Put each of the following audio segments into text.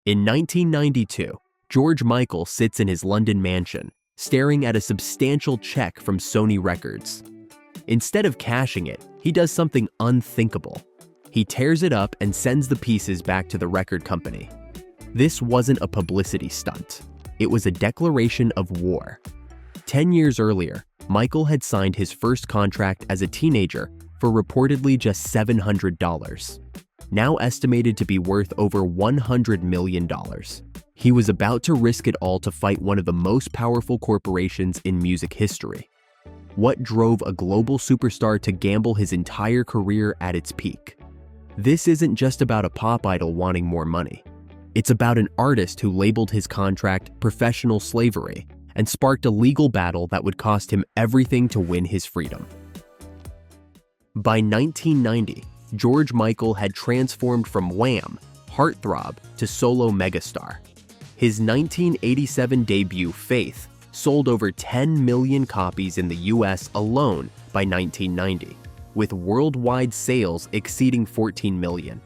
In 1992, George Michael sits in his London mansion, staring at a substantial check from Sony Records. Instead of cashing it, he does something unthinkable. He tears it up and sends the pieces back to the record company. This wasn't a publicity stunt. It was a declaration of war. 10 years earlier, Michael had signed his first contract as a teenager for reportedly just $700, now estimated to be worth over $100 million. He was about to risk it all to fight one of the most powerful corporations in music history. What drove a global superstar to gamble his entire career at its peak? This isn't just about a pop idol wanting more money. It's about an artist who labeled his contract professional slavery and sparked a legal battle that would cost him everything to win his freedom. By 1990, George Michael had transformed from Wham! Heartthrob to solo megastar. His 1987 debut, Faith, sold over 10 million copies in the US alone by 1990, with worldwide sales exceeding 14 million.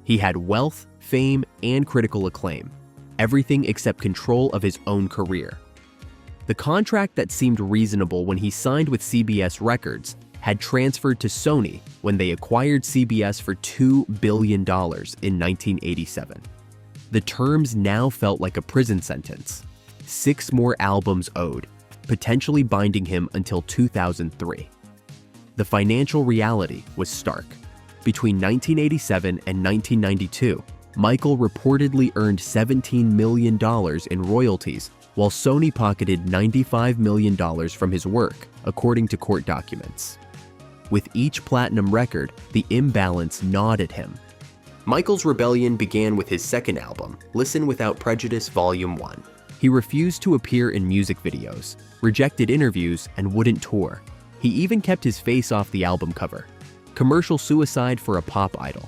He had wealth, fame, and critical acclaim, everything except control of his own career. The contract that seemed reasonable when he signed with CBS Records had transferred to Sony when they acquired CBS for $2 billion in 1987. The terms now felt like a prison sentence. 6 more albums owed, potentially binding him until 2003. The financial reality was stark. Between 1987 and 1992, Michael reportedly earned $17 million in royalties, while Sony pocketed $95 million from his work, according to court documents. With each platinum record, the imbalance gnawed at him. Michael's rebellion began with his second album, Listen Without Prejudice Volume 1. He refused to appear in music videos, rejected interviews, and wouldn't tour. He even kept his face off the album cover. Commercial suicide for a pop idol.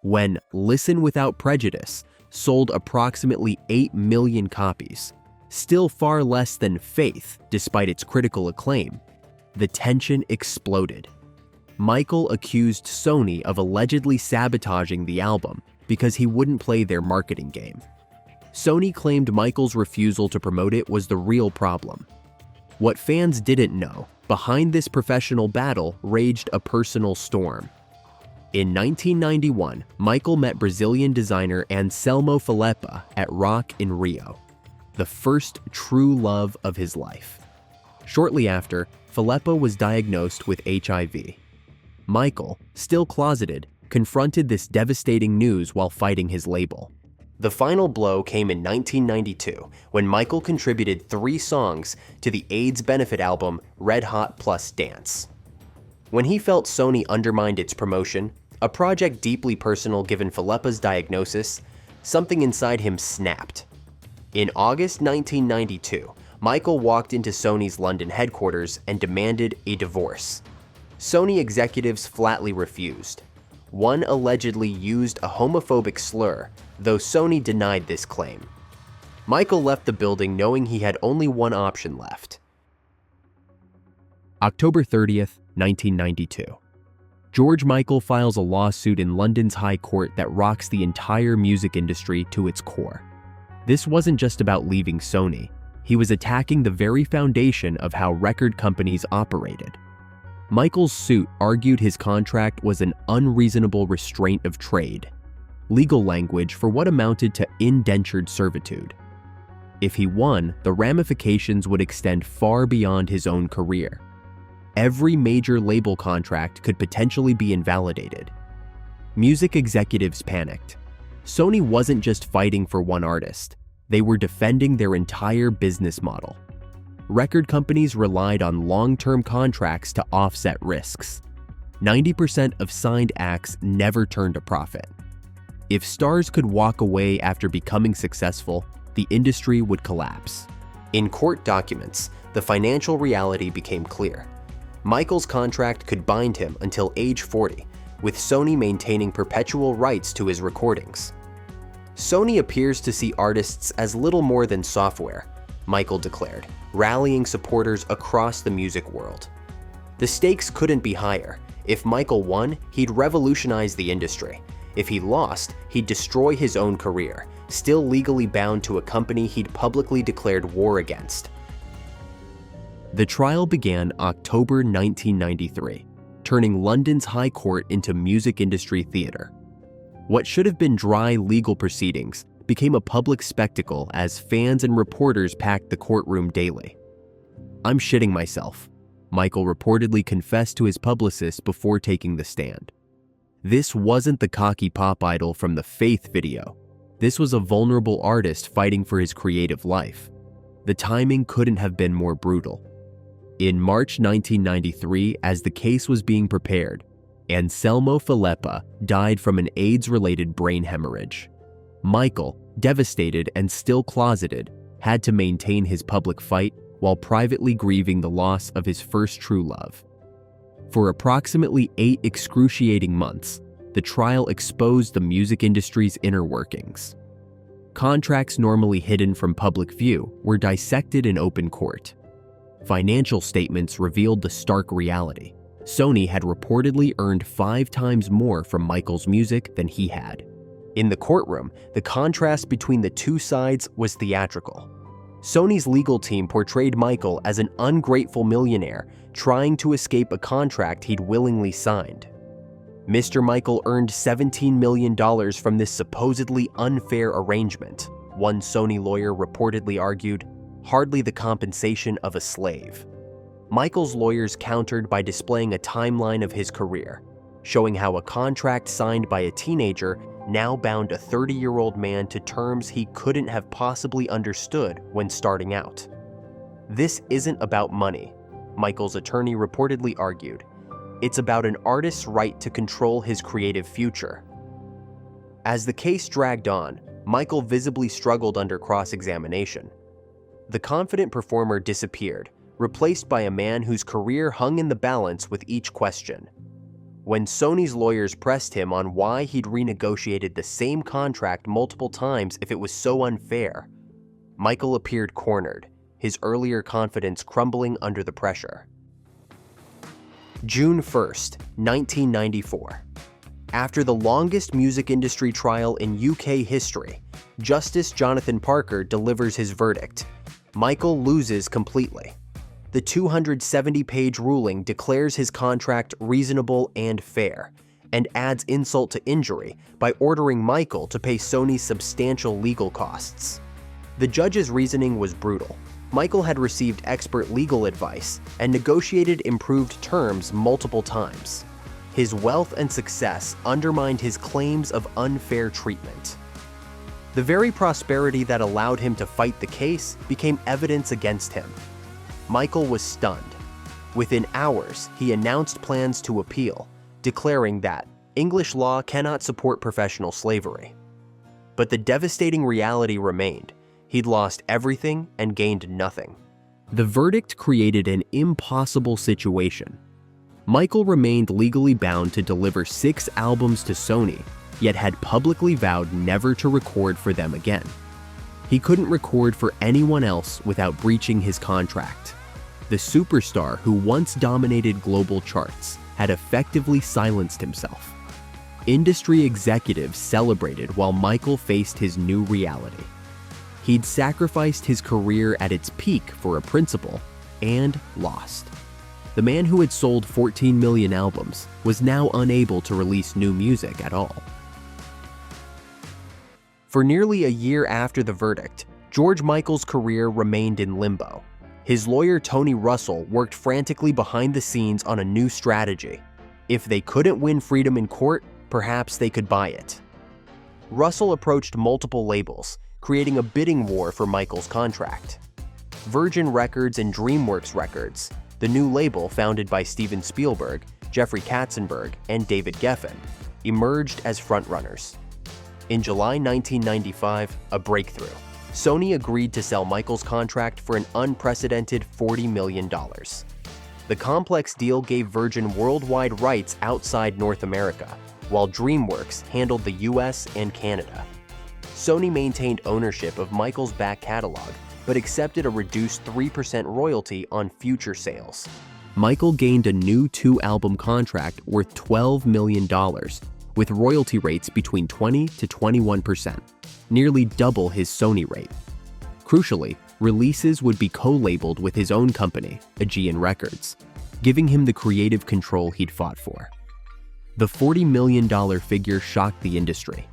When Listen Without Prejudice sold approximately 8 million copies, still far less than Faith despite its critical acclaim, the tension exploded. Michael accused Sony of allegedly sabotaging the album because he wouldn't play their marketing game. Sony claimed Michael's refusal to promote it was the real problem. What fans didn't know, behind this professional battle raged a personal storm. In 1991, Michael met Brazilian designer Anselmo Falepa at Rock in Rio, the first true love of his life. Shortly after, Falepa was diagnosed with HIV. Michael, still closeted, confronted this devastating news while fighting his label. The final blow came in 1992 when Michael contributed 3 songs to the AIDS benefit album Red Hot Plus Dance. When he felt Sony undermined its promotion, a project deeply personal given Falepa's diagnosis, something inside him snapped. In August 1992, Michael walked into Sony's London headquarters and demanded a divorce. Sony executives flatly refused. One allegedly used a homophobic slur, though Sony denied this claim. Michael left the building knowing he had only one option left. October 30th, 1992. George Michael files a lawsuit in London's High Court that rocks the entire music industry to its core. This wasn't just about leaving Sony. He was attacking the very foundation of how record companies operated. Michael's suit argued his contract was an unreasonable restraint of trade, legal language for what amounted to indentured servitude. If he won, the ramifications would extend far beyond his own career. Every major label contract could potentially be invalidated. Music executives panicked. Sony wasn't just fighting for one artist. They were defending their entire business model. Record companies relied on long-term contracts to offset risks. 90% of signed acts never turned a profit. If stars could walk away after becoming successful, the industry would collapse. In court documents, the financial reality became clear. Michael's contract could bind him until age 40, with Sony maintaining perpetual rights to his recordings. Sony appears to see artists as little more than software, Michael declared, rallying supporters across the music world. The stakes couldn't be higher. If Michael won, he'd revolutionize the industry. If he lost, he'd destroy his own career, still legally bound to a company he'd publicly declared war against. The trial began October 1993, turning London's High Court into music industry theater. What should have been dry legal proceedings became a public spectacle as fans and reporters packed the courtroom daily. "I'm shitting myself," Michael reportedly confessed to his publicist before taking the stand. This wasn't the cocky pop idol from the Faith video. This was a vulnerable artist fighting for his creative life. The timing couldn't have been more brutal. In March 1993, as the case was being prepared, Anselmo Filippa died from an AIDS-related brain hemorrhage. Michael, devastated and still closeted, had to maintain his public fight while privately grieving the loss of his first true love. For approximately 8 excruciating months, the trial exposed the music industry's inner workings. Contracts normally hidden from public view were dissected in open court. Financial statements revealed the stark reality. Sony had reportedly earned 5 times more from Michael's music than he had. In the courtroom, the contrast between the two sides was theatrical. Sony's legal team portrayed Michael as an ungrateful millionaire trying to escape a contract he'd willingly signed. Mr. Michael earned $17 million from this supposedly unfair arrangement, one Sony lawyer reportedly argued, hardly the compensation of a slave. Michael's lawyers countered by displaying a timeline of his career, showing how a contract signed by a teenager now bound a 30-year-old man to terms he couldn't have possibly understood when starting out. "This isn't about money," Michael's attorney reportedly argued. "It's about an artist's right to control his creative future." As the case dragged on, Michael visibly struggled under cross-examination. The confident performer disappeared, replaced by a man whose career hung in the balance with each question. When Sony's lawyers pressed him on why he'd renegotiated the same contract multiple times if it was so unfair, Michael appeared cornered, his earlier confidence crumbling under the pressure. June 1st, 1994. After the longest music industry trial in UK history, Justice Jonathan Parker delivers his verdict. Michael loses completely. The 270-page ruling declares his contract reasonable and fair, and adds insult to injury by ordering Michael to pay Sony's substantial legal costs. The judge's reasoning was brutal. Michael had received expert legal advice and negotiated improved terms multiple times. His wealth and success undermined his claims of unfair treatment. The very prosperity that allowed him to fight the case became evidence against him. Michael was stunned. Within hours, he announced plans to appeal, declaring that English law cannot support professional slavery. But the devastating reality remained. He'd lost everything and gained nothing. The verdict created an impossible situation. Michael remained legally bound to deliver 6 albums to Sony, yet had publicly vowed never to record for them again. He couldn't record for anyone else without breaching his contract. The superstar who once dominated global charts had effectively silenced himself. Industry executives celebrated while Michael faced his new reality. He'd sacrificed his career at its peak for a principle and lost. The man who had sold 14 million albums was now unable to release new music at all. For nearly a year after the verdict, George Michael's career remained in limbo. His lawyer Tony Russell worked frantically behind the scenes on a new strategy. If they couldn't win freedom in court, perhaps they could buy it. Russell approached multiple labels, creating a bidding war for Michael's contract. Virgin Records and DreamWorks Records, the new label founded by Steven Spielberg, Jeffrey Katzenberg, and David Geffen, emerged as frontrunners. In July 1995, a breakthrough. Sony agreed to sell Michael's contract for an unprecedented $40 million. The complex deal gave Virgin worldwide rights outside North America, while DreamWorks handled the US and Canada. Sony maintained ownership of Michael's back catalog, but accepted a reduced 3% royalty on future sales. Michael gained a new 2-album contract worth $12 million, with royalty rates between 20 to 21%, nearly double his Sony rate. Crucially, releases would be co-labeled with his own company, Aegean Records, giving him the creative control he'd fought for. The $40 million figure shocked the industry,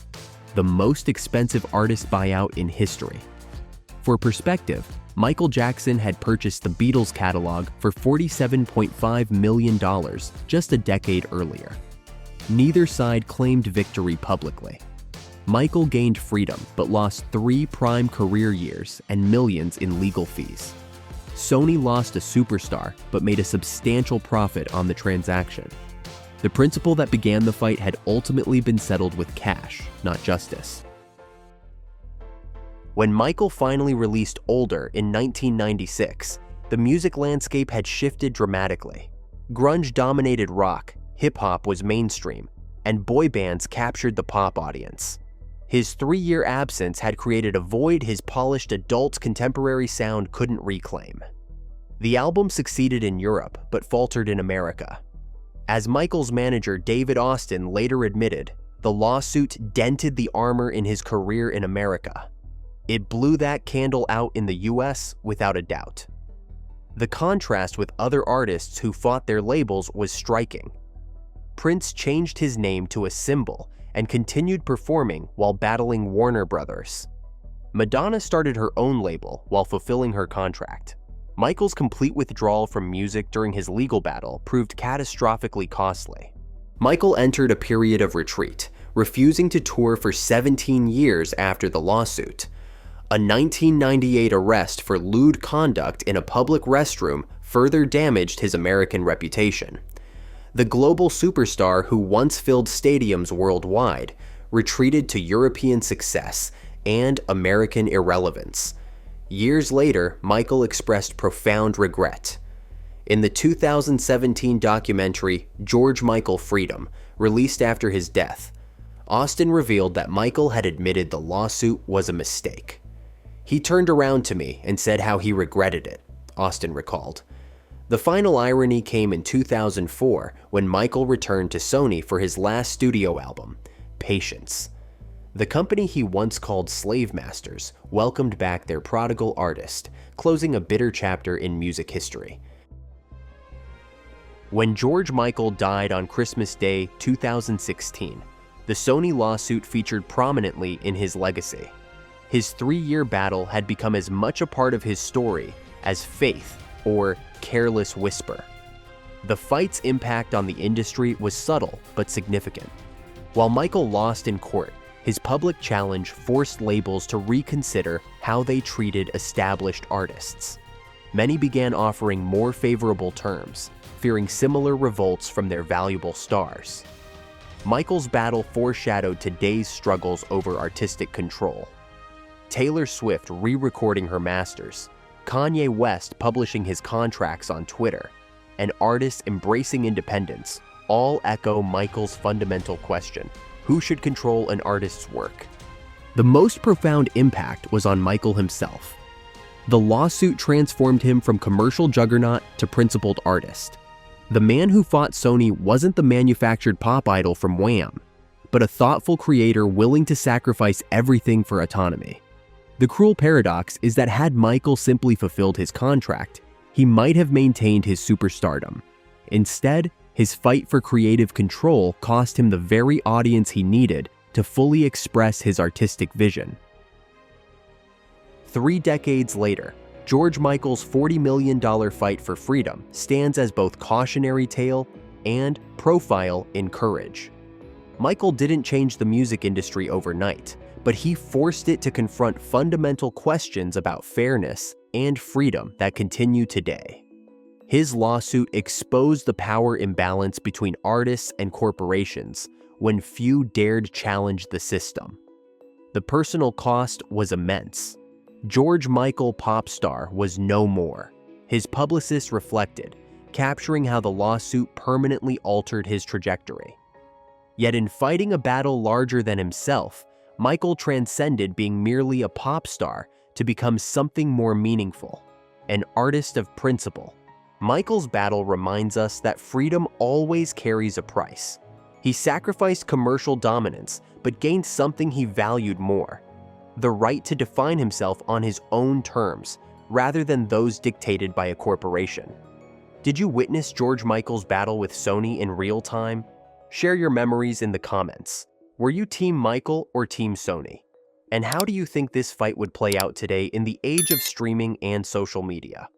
the most expensive artist buyout in history. For perspective, Michael Jackson had purchased the Beatles catalog for $47.5 million just a decade earlier. Neither side claimed victory publicly. Michael gained freedom but lost 3 prime career years and millions in legal fees. Sony lost a superstar but made a substantial profit on the transaction. The principle that began the fight had ultimately been settled with cash, not justice. When Michael finally released Older in 1996, the music landscape had shifted dramatically. Grunge dominated rock, hip-hop was mainstream, and boy bands captured the pop audience. His 3-year absence had created a void his polished adult contemporary sound couldn't reclaim. The album succeeded in Europe, but faltered in America. As Michael's manager David Austin later admitted, the lawsuit dented the armor in his career in America. It blew that candle out in the US without a doubt. The contrast with other artists who fought their labels was striking. Prince changed his name to a symbol and continued performing while battling Warner Brothers. Madonna started her own label while fulfilling her contract. Michael's complete withdrawal from music during his legal battle proved catastrophically costly. Michael entered a period of retreat, refusing to tour for 17 years after the lawsuit. A 1998 arrest for lewd conduct in a public restroom further damaged his American reputation. The global superstar who once filled stadiums worldwide retreated to European success and American irrelevance. Years later, Michael expressed profound regret. In the 2017 documentary George Michael Freedom, released after his death, Austin revealed that Michael had admitted the lawsuit was a mistake. "He turned around to me and said how he regretted it," Austin recalled. The final irony came in 2004 when Michael returned to Sony for his last studio album, Patience. The company he once called slave masters welcomed back their prodigal artist, closing a bitter chapter in music history. When George Michael died on Christmas Day 2016, the Sony lawsuit featured prominently in his legacy. His 3-year battle had become as much a part of his story as Faith or Careless Whisper. The fight's impact on the industry was subtle but significant. While Michael lost in court, his public challenge forced labels to reconsider how they treated established artists. Many began offering more favorable terms, fearing similar revolts from their valuable stars. Michael's battle foreshadowed today's struggles over artistic control. Taylor Swift re-recording her masters, Kanye West publishing his contracts on Twitter, and artists embracing independence all echo Michael's fundamental question: who should control an artist's work? The most profound impact was on Michael himself. The lawsuit transformed him from commercial juggernaut to principled artist. The man who fought Sony wasn't the manufactured pop idol from Wham, but a thoughtful creator willing to sacrifice everything for autonomy. The cruel paradox is that had Michael simply fulfilled his contract, he might have maintained his superstardom. Instead, his fight for creative control cost him the very audience he needed to fully express his artistic vision. 3 decades later, George Michael's $40 million fight for freedom stands as both cautionary tale and profile in courage. Michael didn't change the music industry overnight, but he forced it to confront fundamental questions about fairness and freedom that continue today. His lawsuit exposed the power imbalance between artists and corporations when few dared challenge the system. The personal cost was immense. George Michael pop star was no more. His publicist reflected, capturing how the lawsuit permanently altered his trajectory. Yet in fighting a battle larger than himself, Michael transcended being merely a pop star to become something more meaningful, an artist of principle. Michael's battle reminds us that freedom always carries a price. He sacrificed commercial dominance, but gained something he valued more: the right to define himself on his own terms, rather than those dictated by a corporation. Did you witness George Michael's battle with Sony in real time? Share your memories in the comments. Were you Team Michael or Team Sony? And how do you think this fight would play out today in the age of streaming and social media?